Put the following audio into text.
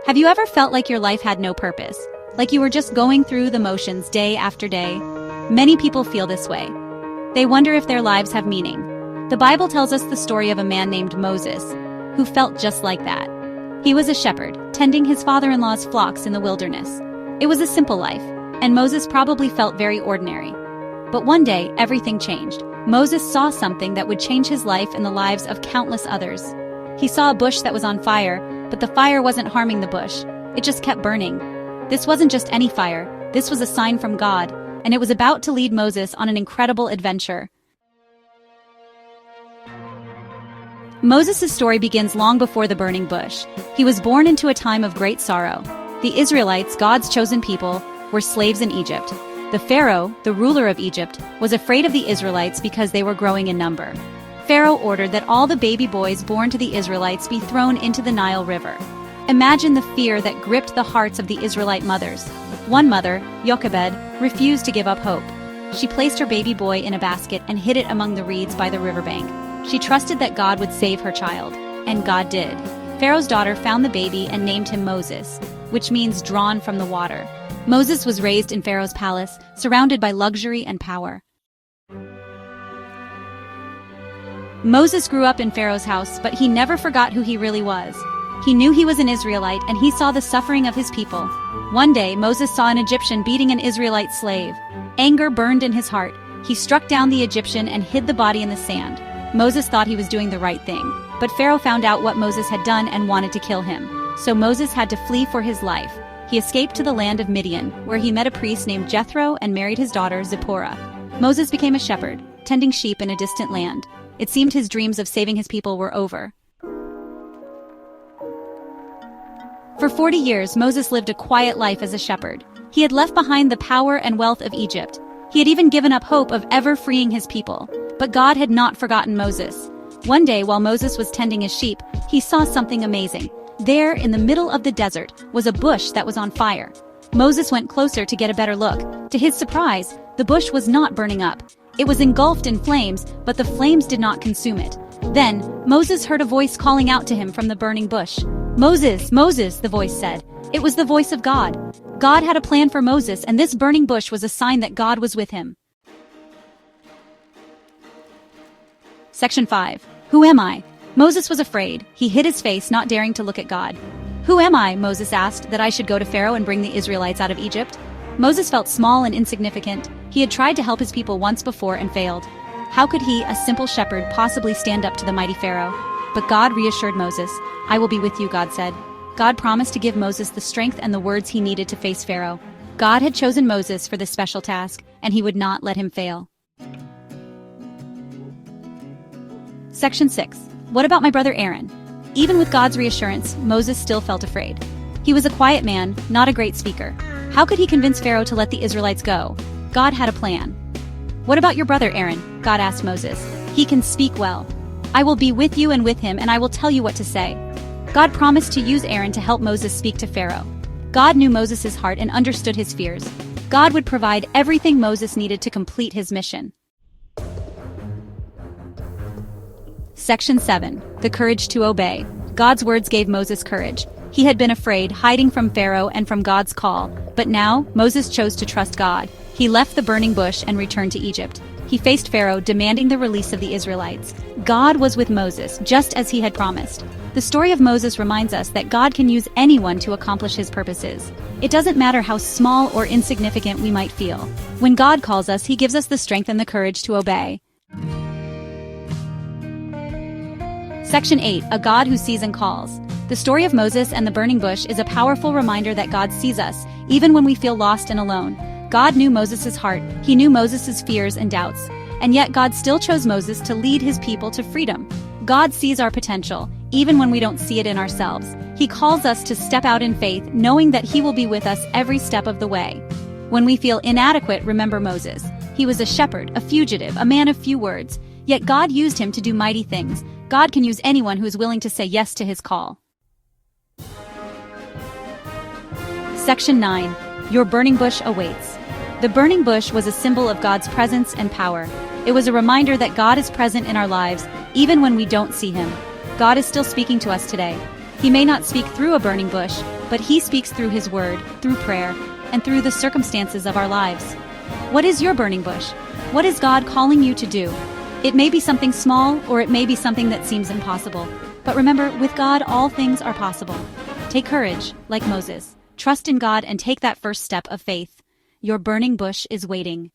Have you ever felt like your life had no purpose? Like you were just going through the motions day after day? Many people feel this way. They wonder if their lives have meaning. The Bible tells us the story of a man named Moses, who felt just like that. He was a shepherd, tending his father-in-law's flocks in the wilderness. It was a simple life, and Moses probably felt very ordinary. But one day, everything changed. Moses saw something that would change his life and the lives of countless others. He saw a bush that was on fire, but the fire wasn't harming the bush. It just kept burning. This wasn't just any fire. This was a sign from God, and it was about to lead Moses on an incredible adventure. Moses' story begins long before the burning bush. He was born into a time of great sorrow. The Israelites, God's chosen people, were slaves in Egypt. The Pharaoh, the ruler of Egypt, was afraid of the Israelites because they were growing in number. Pharaoh ordered that all the baby boys born to the Israelites be thrown into the Nile River. Imagine the fear that gripped the hearts of the Israelite mothers. One mother, Jochebed, refused to give up hope. She placed her baby boy in a basket and hid it among the reeds by the riverbank. She trusted that God would save her child, and God did. Pharaoh's daughter found the baby and named him Moses, which means drawn from the water. Moses was raised in Pharaoh's palace, surrounded by luxury and power. Moses grew up in Pharaoh's house, but he never forgot who he really was. He knew he was an Israelite, and he saw the suffering of his people. One day, Moses saw an Egyptian beating an Israelite slave. Anger burned in his heart. He struck down the Egyptian and hid the body in the sand. Moses thought he was doing the right thing, but Pharaoh found out what Moses had done and wanted to kill him. So Moses had to flee for his life. He escaped to the land of Midian, where he met a priest named Jethro and married his daughter Zipporah. Moses became a shepherd, tending sheep in a distant land. It seemed his dreams of saving his people were over. For 40 years, Moses lived a quiet life as a shepherd. He had left behind the power and wealth of Egypt. He had even given up hope of ever freeing his people. But God had not forgotten Moses. One day, while Moses was tending his sheep, he saw something amazing. There, in the middle of the desert, was a bush that was on fire. Moses went closer to get a better look. To his surprise, the bush was not burning up. It was engulfed in flames, but the flames did not consume it. Then, Moses heard a voice calling out to him from the burning bush. "Moses, Moses," the voice said. It was the voice of God. God had a plan for Moses, and this burning bush was a sign that God was with him. Section 5. Who am I? Moses was afraid. He hid his face, not daring to look at God. "Who am I?" Moses asked, "that I should go to Pharaoh and bring the Israelites out of Egypt?" Moses felt small and insignificant. He had tried to help his people once before and failed. How could he, a simple shepherd, possibly stand up to the mighty Pharaoh? But God reassured Moses. "I will be with you," God said. God promised to give Moses the strength and the words he needed to face Pharaoh. God had chosen Moses for this special task, and he would not let him fail. Section 6. What about my brother Aaron? Even with God's reassurance, Moses still felt afraid. He was a quiet man, not a great speaker. How could he convince Pharaoh to let the Israelites go? God had a plan. "What about your brother Aaron?" God asked Moses. "He can speak well. I will be with you and with him, and I will tell you what to say." God promised to use Aaron to help Moses speak to Pharaoh. God knew Moses' heart and understood his fears. God would provide everything Moses needed to complete his mission. Section 7. The courage to obey. God's words gave Moses courage. He had been afraid, hiding from Pharaoh and from God's call. But now, Moses chose to trust God. He left the burning bush and returned to Egypt. He faced Pharaoh, demanding the release of the Israelites. God was with Moses, just as he had promised. The story of Moses reminds us that God can use anyone to accomplish his purposes. It doesn't matter how small or insignificant we might feel. When God calls us, he gives us the strength and the courage to obey. Section 8. A God who sees and calls. The story of Moses and the burning bush is a powerful reminder that God sees us, even when we feel lost and alone. God knew Moses' heart. He knew Moses' fears and doubts. And yet God still chose Moses to lead his people to freedom. God sees our potential, even when we don't see it in ourselves. He calls us to step out in faith, knowing that he will be with us every step of the way. When we feel inadequate, remember Moses. He was a shepherd, a fugitive, a man of few words. Yet God used him to do mighty things. God can use anyone who is willing to say yes to his call. Section 9. Your burning bush awaits. The burning bush was a symbol of God's presence and power. It was a reminder that God is present in our lives, even when we don't see him. God is still speaking to us today. He may not speak through a burning bush, but He speaks through His Word, through prayer, and through the circumstances of our lives. What is your burning bush? What is God calling you to do? It may be something small, or it may be something that seems impossible. But remember, with God, all things are possible. Take courage, like Moses. Trust in God and take that first step of faith. Your burning bush is waiting.